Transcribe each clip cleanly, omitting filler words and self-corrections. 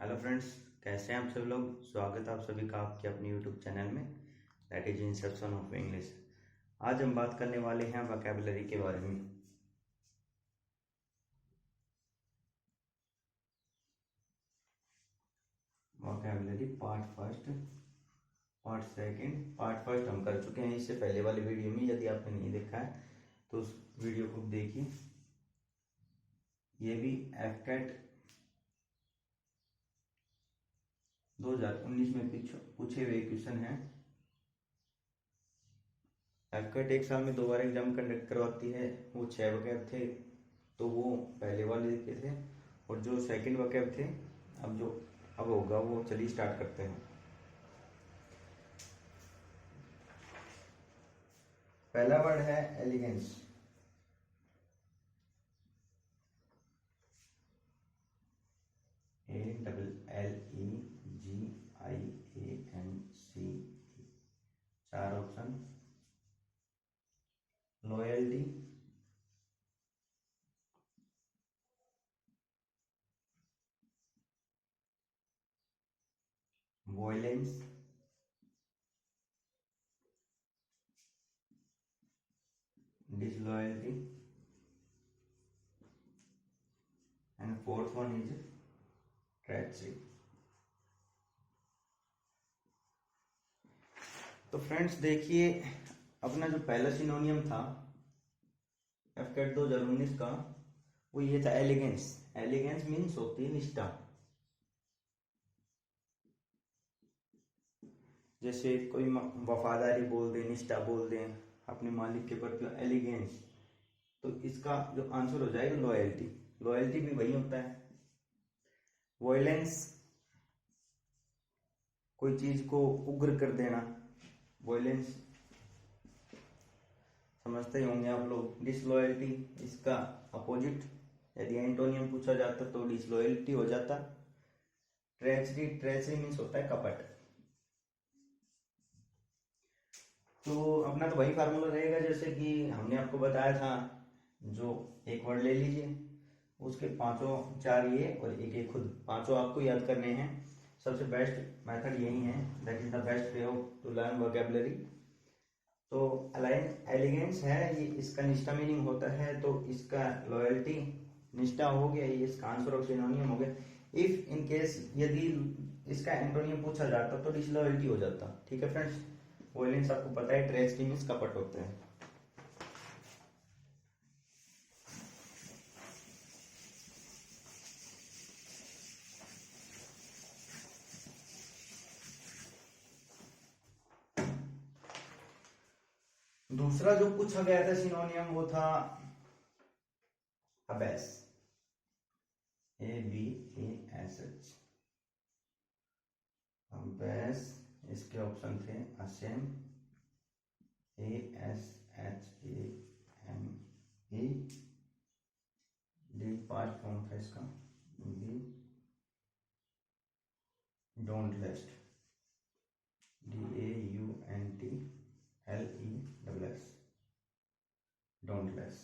Hello friends, कैसे हैं आप सब लोग। स्वागत है आप सभी का आपके अपने यूट्यूब चैनल में, that is Inception of English. आज हम बात करने वाले हैं वोकैबुलरी के बारे में। Vocabulary part first, part second, part first हम कर चुके हैं इससे पहले वाली वीडियो में। यदि आपने नहीं देखा है तो उस वीडियो को देखिए। ये भी एफकेट 2019 में पूछे हुए क्वेश्चन हैं। एफकेट एक साल में 2 बार एग्जाम कंडक्ट करवाती है। वो 6 वोकैब थे तो वो पहले वाले के थे, और जो सेकंड वोकैब थे अब होगा वो। चलिए स्टार्ट करते हैं। पहला वर्ड है allegiance. ALLEGIANC। 4 option. Loyalty, violence, disloyalty, and fourth one is treachery. तो फ्रेंड्स देखिए, अपना जो पहला सिनोनियम था एफकेट 2019 का, वो ये था एलिगेंस। एलिगेंस मीन्स होती है निष्ठा। जैसे कोई वफादारी बोल दे, निष्ठा बोल दे अपने मालिक के प्रति, एलिगेंस। तो इसका जो आंसर हो जाएगा लॉयल्टी। लॉयल्टी भी वही होता है। वॉयलेंस, कोई चीज को उग्र कर देना, वॉयलेंस समझते ही होंगे आप लोग। डिसलॉयल्टी इसका अपोजिट, यदि एंटोनियम पूछा जाता तो डिसलॉयल्टी हो जाता। ट्रेचरी, ट्रेचरी मीन्स होता है कपट। तो अपना तो वही फार्मूला रहेगा जैसे कि हमने आपको बताया था। जो एक वर्ड ले लीजिए, उसके पांचों, 4 ये और एक एक खुद, पांचों आपको याद करने हैं। सबसे बेस्ट मेथड यही है, that is the best way of to learn vocabulary. तो एलिगेंस है ये, इसका निष्ठा मीनिंग होता है, तो इसका लॉयल्टी निष्ठा हो गया, ये इसका आंसर ऑफ सिनोनियम हो गया। इफ इन केस यदि इसका एंटोनियम पूछा जाता तो डिसलॉयल्टी हो जाता। ठीक है फ्रेंड्स। वॉयलेंस आपको पता है, ट्रेचरी मीन्स कपट होते हैं। दूसरा जो पूछा गया था सिनोनियम, वो था अबेस। ABASH, abash. इसके ऑप्शन थे ashame, ASHAME। D past form था इसका। B dauntless, DAUNTLESS, dauntless.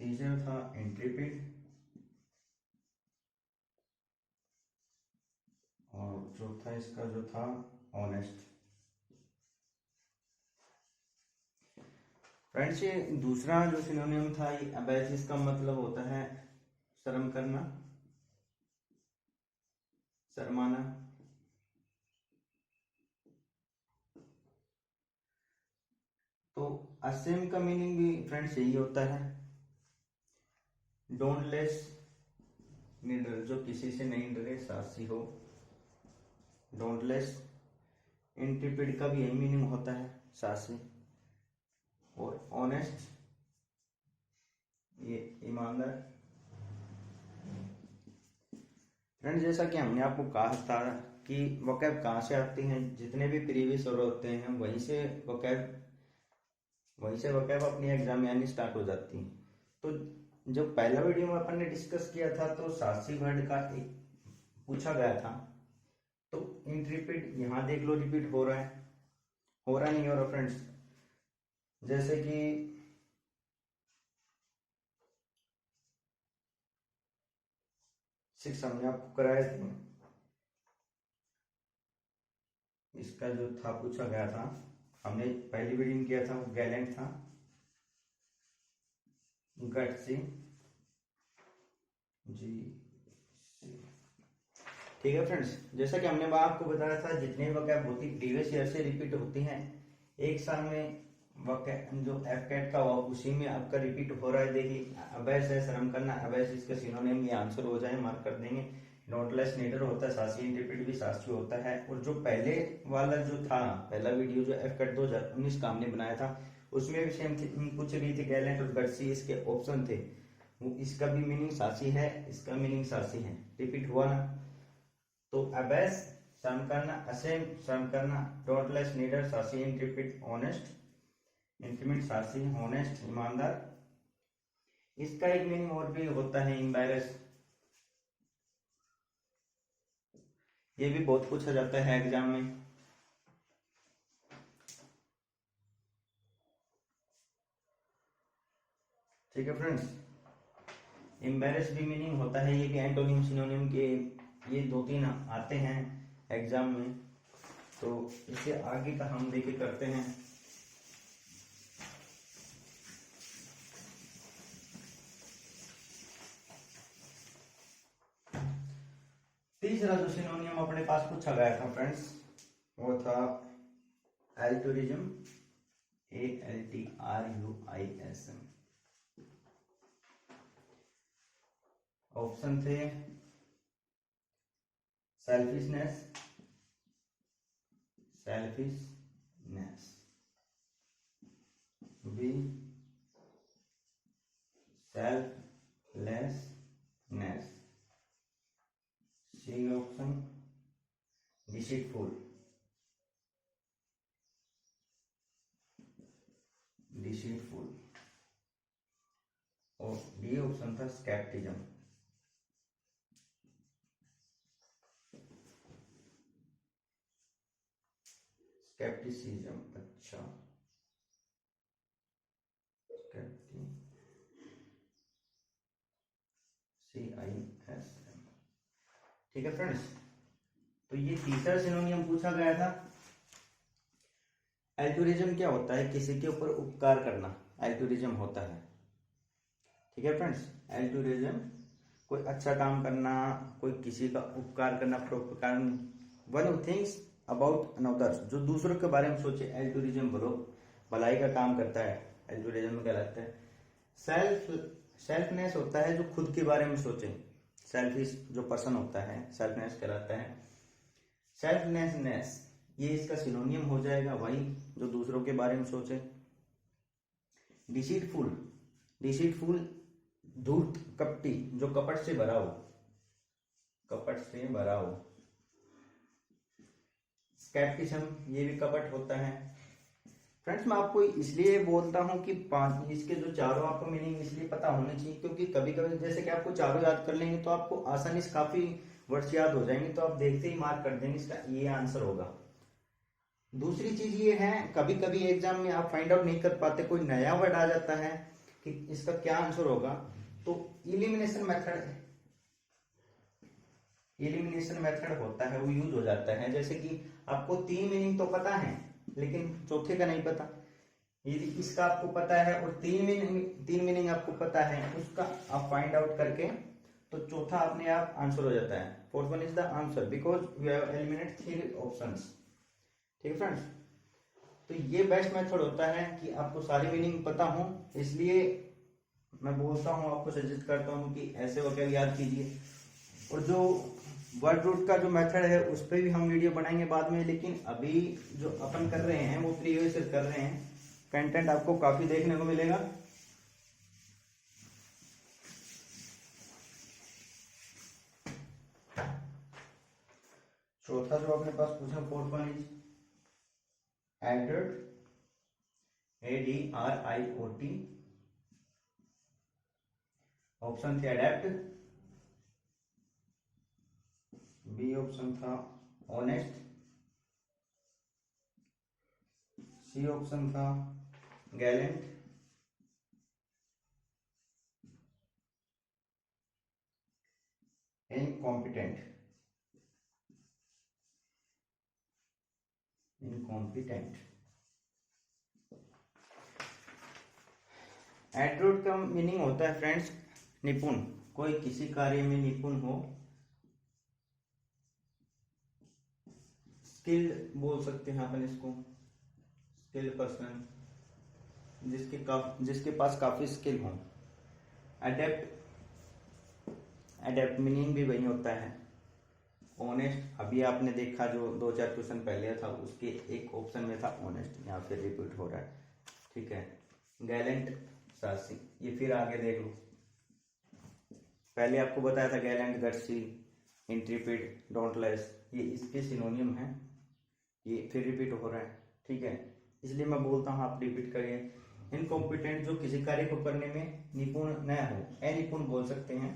तीसरा था इंट्रीपिड, और चौथा इसका जो था ऑनेस्ट। फ्रेंड्स ये दूसरा जो सिनोनियम था ये अबैस, इसका मतलब होता है शर्म करना, शर्माना। तो असेम का मीनिंग भी फ्रेंड्स यही होता है, डोंट लेस, निडर, जो किसी से नहीं डरे, साहसी हो, डोंट लेस। इंट्रीपिड का भी यही मीनिंग होता है, साहसी। और ऑनेस्ट, ये ईमानदार। फ्रेंड्स जैसा कि हमने आपको कहा था कि वोकैब कहाँ से आती हैं, जितने भी प्रीवियस और होते हैं वहीं से वोकैब अपनी एग्जाम यानी स्टार्ट हो जाती है। तो जब पहला वीडियो में अपन ने डिस्कस किया था तो साहसी वर्ड का एक पूछा गया था। तो इंट्रीपिड यहाँ देख लो रिपीट हो रहा है, हो रहा नहीं हो रहा फ्रेंड्स। जैसे कि 6 हमने आपको कराए थे। इसका जो था पूछा गया था, हमने पहली वीडियो में किया था वो गैलेंट था, गट्सी जी। ठीक है फ्रेंड्स, जैसा कि हमने आपको बताया था जितने वोकैब होती प्रीवियस ईयर से रिपीट होती हैं, एक साल में वोकैब जो एफकेट का हुआ उसी में आपका रिपीट हो रहा है। देखिए अबैस है, शर्म करना, अबैस इसका सिनोनिम, ये आंसर हो जाए, मार्क कर देंगे। नोटलेस नीडर होता है, सासी इंटरप्रेट भी सासी होता है। और जो पहले वाला जो था, पहला वीडियो जो एफकेट 2019 का हमने बनाया था, उसमें भी सेम पूछ रही थी गैलेंट और गट्सी, इसके ऑप्शन थे। इसका भी मीनिंग सासी है, इसका मीनिंग सासी है, रिपीट हुआ ना। तो अबैस शर्म करना, असेम शर्म करना, टोटलेस नीडर सासी इंटरप्रेट ऑनेस्ट, इंफिमेंट सासी ऑनेस्ट ईमानदार। इसका एक मीनिंग और भी होता है एम्बैरस, ये भी बहुत पूछा जाता है एग्जाम में। ठीक है फ्रेंड्स, एम्बैरस भी मीनिंग होता है, ये भी एंटोनिम सिनोनिम के ये 2-3 आते हैं एग्जाम में। तो इससे आगे का हम देखे करते हैं। तीसरा जो सिनोनियम अपने पास पूछा गया था फ्रेंड्स, वो था एल्टुरिज्म, ALTRUISM। ऑप्शन थे selfishness, selfishness, B selflessness, C option deceitful, deceitful, और डी ऑप्शन था स्केप्टिज्म। स्केप्टिसिज्म, अच्छा CISM। ठीक है फ्रेंड्स, तो ये तीसरा सिनोनियम पूछा गया था। एल्टुरिज्म क्या होता है? किसी के ऊपर उपकार करना, एल्टुरिज्म होता है। ठीक है फ्रेंड्स, एल्टुरिज्म कोई अच्छा काम करना, कोई किसी का उपकार करना, परोपकार, one who thinks about another's, जो दूसरों के बारे में सोचे, एल्टुरिज्म बोलो, भलाई का काम करता है, एल्टुरिज्म कहलाता है। सेल्फनेस होता है जो खुद के बारे में सोचे, सेल्फिश जो पर्सन होता है सेल्फनेस कहलाता है। सेल्फनेसनेस ये इसका सिनोनियम हो जाएगा, वही जो दूसरों के बारे में सोचे। डिसीटफुल, डिसीटफुल धूर्त, कपटी, जो कपट से भरा हो, कपट से भरा हो। स्केप्टिज्म ये भी कपट होता है। फ्रेंड्स मैं आपको इसलिए बोलता हूं कि पांच इसके जो चारों आपको मीनिंग इसलिए पता होने चाहिए, क्योंकि कभी कभी जैसे कि आपको चारों याद कर लेंगे तो आपको आसानी से काफी वर्ड्स याद हो जाएंगे, तो आप देखते ही मार्क कर देंगे इसका ये आंसर होगा। दूसरी चीज ये है, कभी कभी एग्जाम में आप फाइंड आउट नहीं कर पाते, कोई नया वर्ड आ जाता है कि इसका क्या आंसर होगा, तो इलिमिनेशन मेथड, इलिमिनेशन मेथड होता है वो यूज हो जाता है। जैसे कि आपको 3 मीनिंग तो पता है लेकिन चौथे का नहीं पता, यदि इसका आपको पता है और 3 मीनिंग आपको पता है, उसका आप फाइंड आउट करके तो चौथा अपने आप आंसर हो जाता है। Fourth one is the answer because we have eliminate 3 options. ठीक है फ्रेंड्स, तो ये बेस्ट मेथड होता है कि आपको सारी मीनिंग पता हो, इसलिए मैं बोलता हूँ, आपको सजेस्ट करता हूँ कि ऐसे वोकैब याद कीजिए। और जो वर्ड रूट का जो मेथड है उस पर भी हम वीडियो बनाएंगे बाद में, लेकिन अभी जो अपन कर रहे हैं वो प्रीवियस कर रहे हैं, कंटेंट आपको काफी देखने को मिलेगा। चौथा जो अपने पास पूछा, fourth one is adroit, ADRIOT। Option थे अडेप्ट, बी ऑप्शन था ऑनेस्ट, सी ऑप्शन था गैलेंट, इनकॉम्पिटेंट, इनकॉम्पिटेंट। एडरूट का मीनिंग होता है फ्रेंड्स निपुण, कोई किसी कार्य में निपुण हो। स्किल्ड बोल सकते हैं अपन इसको, स्किल्ड पर्सन, जिसके पास काफी स्किल हो। अडेप्ट, अडेप्ट मीनिंग भी वही होता है ऑनेस्ट। अभी आपने देखा जो 2-4 क्वेश्चन पहले था उसके एक ऑप्शन में था ऑनेस्ट, यहाँ फिर रिपीट हो रहा है, ठीक है। गैलेंट, साहसी, ये फिर आगे देख लो, पहले आपको बताया था गैलेंट, गट्सी, इंट्रीपिड, डोंटलेस, ये इसके सिनोनियम है, ये फिर रिपीट हो रहा है, ठीक है। इसलिए मैं बोलता हूँ आप रिपीट करिए। इनकॉम्पिटेंट, जो किसी कार्य को करने में निपुण न हो, अनिपुण बोल सकते हैं।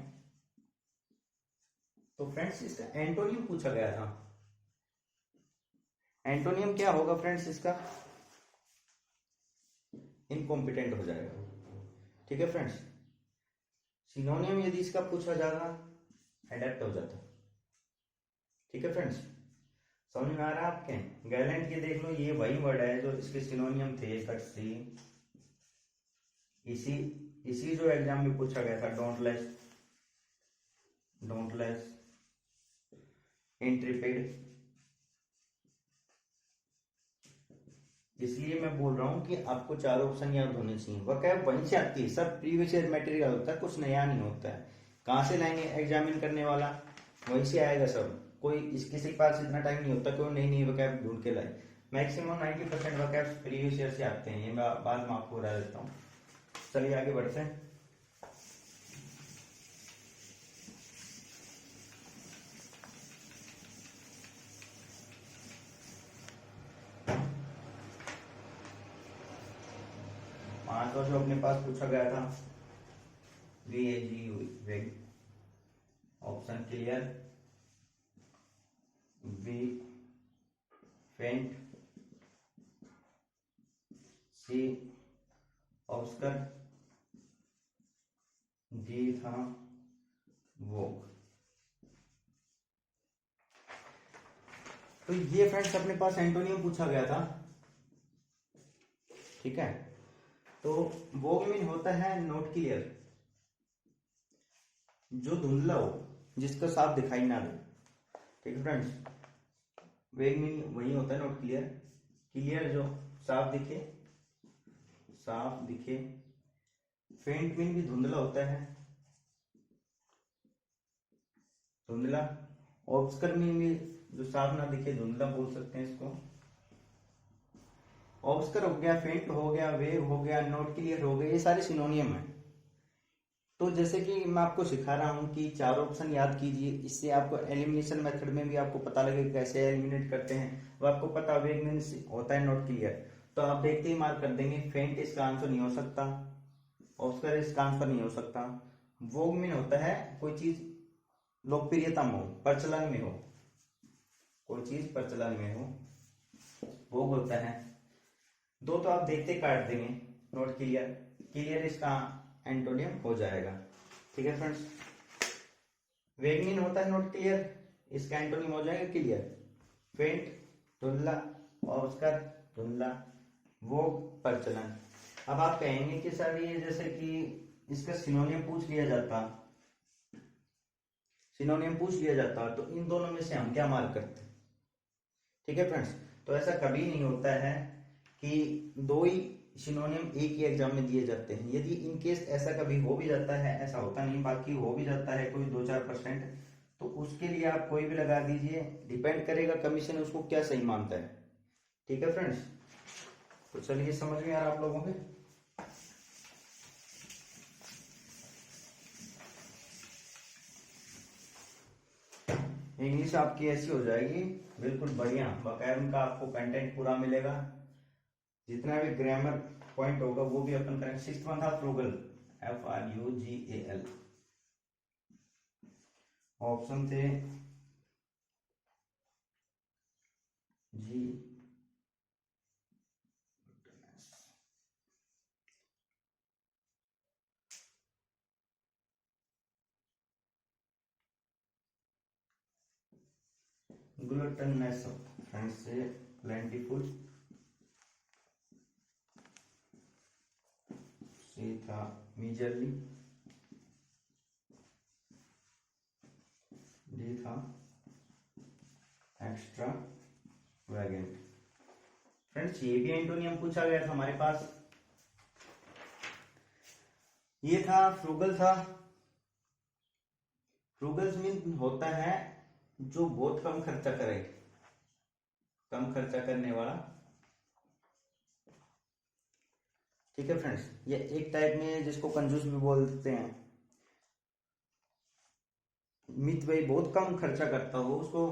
तो फ्रेंड्स इसका एंटोनियम पूछा गया था, एंटोनियम क्या होगा फ्रेंड्स इसका? इनकॉम्पिटेंट हो जाएगा, ठीक है फ्रेंड्स। सिनोनियम यदि इसका पूछा जाएगा एडेप्ट हो जाता, ठीक है फ्रेंड्स। समझ में आ रहा है आपके? गैलेंट के देख लो, ये वही वर्ड है जो इसके सिनोनियम थे, कटसी, इसी जो एग्जाम में पूछा गया था, डोंटलेस, डोंटलेस, इंट्रीपिड। इसलिए मैं बोल रहा हूं कि आपको 4 ऑप्शन याद होने चाहिए। वकैब वहीं से आती है, सब प्रीवियस ईयर मटेरियल होता है, कुछ नया नहीं होता है। कहाँ से लाएंगे एग्जामिन करने वाला, वहीं से आएगा सब। कोई किसी के पास इतना टाइम नहीं होता कोई नई नई वकैब ढूंढ के लाए। मैक्सिमम 90% वकैब प्रीवियस ईयर से आते हैं, ये मैं बाद में आपको बता देता हूँ। चलिए आगे बढ़ते हैं। तो जो अपने पास पूछा गया था वेग, ऑप्शन क्लियर, बी फेंट, सी ऑस्कर, डी था वोग। तो ये फ्रेंड्स अपने पास एंटोनियम पूछा गया था, ठीक है। तो वोग मीन होता है नॉट क्लियर, जो धुंधला हो, जिसका साफ दिखाई ना दे, ठीक है फ्रेंड्स। वेग मीन वही होता है नॉट क्लियर, क्लियर जो साफ दिखे, साफ दिखे। फेंट मीन भी धुंधला होता है, धुंधला। ऑब्सकर मीन भी जो साफ ना दिखे, धुंधला बोल सकते हैं इसको। ऑब्सकर हो गया, फेंट हो गया, वेग हो गया, नॉट क्लियर हो गया, ये सारे सिनोनियम है। तो जैसे कि मैं आपको सिखा रहा हूं कि 4 ऑप्शन याद कीजिए, इससे आपको एलिमिनेशन मेथड में भी आपको पता लगेगा कैसे एलिमिनेट करते हैं। वो आपको पता वेग मीन्स होता है नॉट क्लियर, तो आप देखते ही मार्क कर देंगे। फेंट इसका आंसर नहीं हो सकता, ऑस्कर इसका आंसर नहीं हो सकता। वोग मीन होता है कोई चीज लोकप्रियता में हो, प्रचलन में हो, कोई चीज प्रचलन में हो, वोग होता है। दो तो आप देखते काट देंगे, नॉट क्लियर, क्लियर इसका एंटोनियम हो जाएगा, ठीक है फ्रेंड्स। वेग मीन होता है नॉट क्लियर, इसका एंटोनियम हो जाएगा क्लियर। फेंट धुंधला, ऑस्कर धुंधला, वोग प्रचलन। अब आप कहेंगे कि सर ये जैसे कि इसका सिनोनियम पूछ लिया जाता, सिनोनियम पूछ लिया जाता तो इन दोनों में से हम क्या मार्क करते, ठीक है फ्रेंड्स। तो ऐसा कभी नहीं होता है कि दो ही सिनोनियम एक ही एग्जाम में दिए जाते हैं। यदि इन केस ऐसा कभी हो भी जाता है, ऐसा होता नहीं, बाकी हो भी जाता है कोई 2-4%, तो उसके लिए आप कोई भी लगा दीजिए, डिपेंड करेगा कमीशन उसको क्या सही मानता है, ठीक है फ्रेंड्स। तो चलिए समझ में आ रहा आप लोगों के। इंग्लिश आपकी ऐसी हो जाएगी बिल्कुल बढ़िया, बाकायदा का आपको कंटेंट पूरा मिलेगा, जितना भी ग्रामर पॉइंट होगा वो भी अपन करेंगे। 6th वन था फ्रूगल, FRUGAL, ऑप्शन थे जी, ग्लूटेननेस फ्रेंड्स से प्लेंटीफुल, सी था मेजरली, डी था एक्स्ट्रा वैगेंट। फ्रेंड्स ये भी एंटोनियम पूछा गया था हमारे पास। ये था फ्रूगल था। फ्रूगल्स मीन होता है जो बहुत कम खर्चा करे, कम खर्चा करने वाला। ठीक है फ्रेंड्स, ये एक टाइप में जिसको कंजूस भी बोलते हैं। मित भाई बहुत कम खर्चा करता हो उसको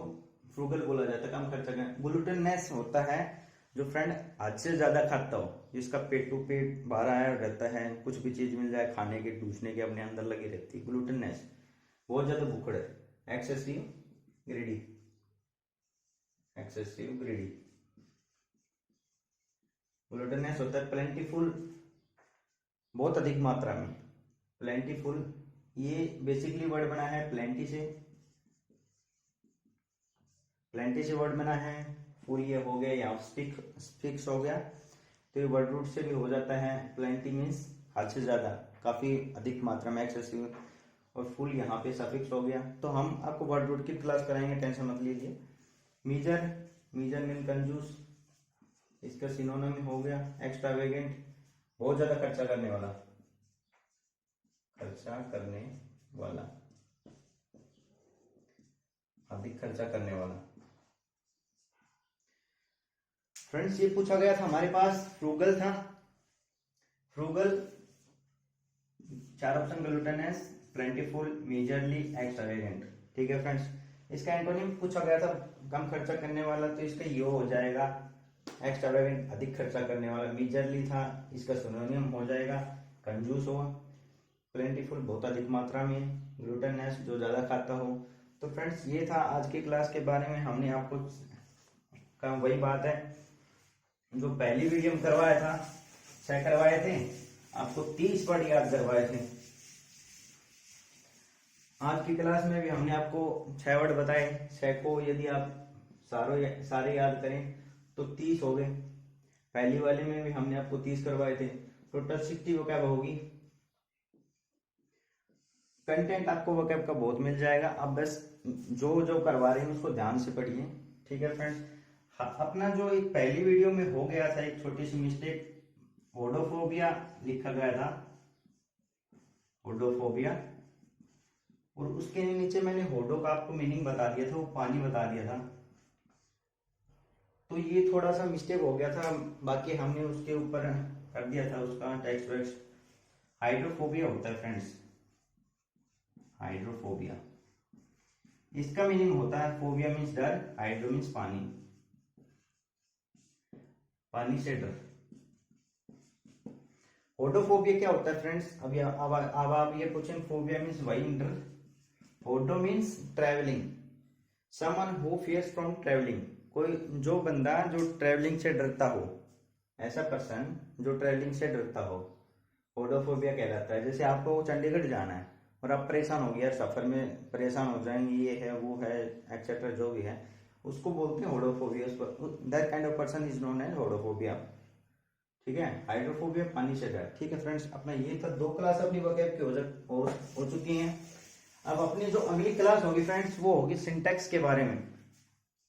फ्रूगल बोला जाता है, कम खर्चा कर। ग्लूटेननेस होता है जो फ्रेंड हद से ज्यादा खाता हो, जिसका पेट टू पेट भरा है रहता है, कुछ भी चीज मिल जाए खाने के टूसने के अपने अंदर लगी रहती है। ग्लूटेननेस बहुत ज्यादा भूखड़ है, एक्सेसिव ग्रीडी, एक्सेसिव ग्रीडी। ग्लूटेननेस होता है प्लेंटीफुल, बहुत अधिक मात्रा में। प्लेंटीफुल ये बेसिकली वर्ड बना है प्लेंटी से, प्लेंटी से वर्ड बना है। फुल ये हो गया या फिक्स हो गया, तो ये वर्ड रूट से भी हो जाता है। प्लेंटी मीन्स हद से ज्यादा, काफी अधिक मात्रा में, एक्सेसिव। और फुल यहाँ पे सफिक्स हो गया। तो हम आपको वर्ड रूट की क्लास कराएंगे, टेंशन मत लीजिए। मीजर, मीजर मीन कंजूस, इसका सिनोनिम हो गया एक्स्ट्रावेगेंट, बहुत ज्यादा खर्चा करने वाला, खर्चा करने वाला, अधिक खर्चा करने वाला। फ्रेंड्स ये पूछा गया था हमारे पास, फ्रूगल था। Frugal 4 option, gluttonous, plentiful, miserly, extravagant. ठीक है फ्रेंड्स, इसका एंटोनिम पूछा गया था कम खर्चा करने वाला, तो इसका यो हो जाएगा एक्स्ट्रावेगेंट, अधिक खर्चा करने वाला। मेजरली था, इसका सिनोनिम हो जाएगा कंजूस हो। प्लेंटीफुल बहुत अधिक मात्रा में, ग्लूटेनस जो ज्यादा खाता हो। तो फ्रेंड्स ये था आज की क्लास के बारे में। हमने आपको कहा वही बात है जो पहली वीडियो में करवाया था, 6 करवाए थे, आपको 30 वर्ड याद करवाए थे। आज की क्लास में भी हमने आपको 6 वर्ड बताए। 6 को यदि आप सारे याद करें तो 30 हो गए। पहली वाले में भी हमने आपको 30 करवाए थे, टोटल 60 वोकैब होगी। कंटेंट आपको वोकैब का बहुत मिल जाएगा। अब बस जो जो करवा रहे हैं उसको ध्यान से पढ़िए। ठीक है फ्रेंड्स, अपना जो एक पहली वीडियो में हो गया था एक छोटी सी मिस्टेक, ओडोफोबिया लिखा गया था, ओडोफोबिया, और उसके नीचे मैंने होडो का आपको मीनिंग बता दिया था, वो पानी बता दिया था। तो ये थोड़ा सा मिस्टेक हो गया था, बाकी हमने उसके ऊपर कर दिया था उसका टेक्स्ट वेक्स्ट। हाइड्रोफोबिया होता है फ्रेंड्स, हाइड्रोफोबिया, इसका मीनिंग होता है फोबिया मीन्स डर, हाइड्रो मीन्स पानी, पानी से डर। ओडोफोबिया क्या होता है फ्रेंड्स, अब आप ये पूछें, phobia means winder, odo means travelling, someone who fears from travelling, कोई जो बंदा जो ट्रैवलिंग से डरता हो, ऐसा पर्सन जो ट्रैवलिंग से डरता हो, ओडोफोबिया कहलाता है। जैसे आपको चंडीगढ़ जाना है और आप परेशान हो गए, सफर में परेशान हो जाएंगे, ये है वो है एक्सेट्रा जो भी है, उसको बोलते हैं odophobia. That kind of person is known as odophobia. ठीक है, हाइड्रोफोबिया पानी से डर। ठीक है फ्रेंड्स, अपना ये था 2 क्लास अपनी वोकैब की हो चुकी हैं। अब अपनी जो अगली क्लास होगी फ्रेंड्स वो होगी सिंटैक्स के बारे में।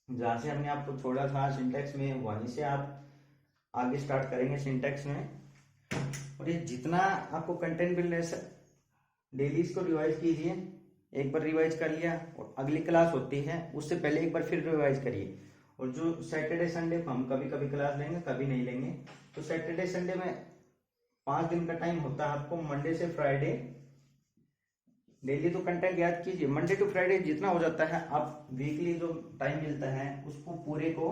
जहां से हमने आपको छोड़ा था सिंटैक्स में, वहीं से आप आगे स्टार्ट करेंगे सिंटैक्स में। और ये जितना आपको कंटेंट मिल रहा है डेली इसको रिवाइज कीजिए। एक बार रिवाइज कर लिया और अगली क्लास होती है उससे पहले एक बार फिर रिवाइज करिए। और जो सैटरडे संडे हम कभी कभी क्लास लेंगे, कभी नहीं लेंगे। तो सैटरडे संडे में 5 दिन का टाइम होता है आपको, मंडे से फ्राइडे। डेली तो कंटेंट याद कीजिए, मंडे टू फ्राइडे जितना हो जाता है, आप वीकली जो टाइम मिलता है उसको पूरे को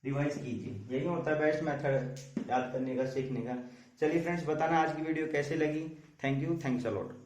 रिवाइज कीजिए। यही होता है बेस्ट मेथड याद करने का, सीखने का। चलिए फ्रेंड्स, बताना आज की वीडियो कैसे लगी। Thank you, thanks a lot.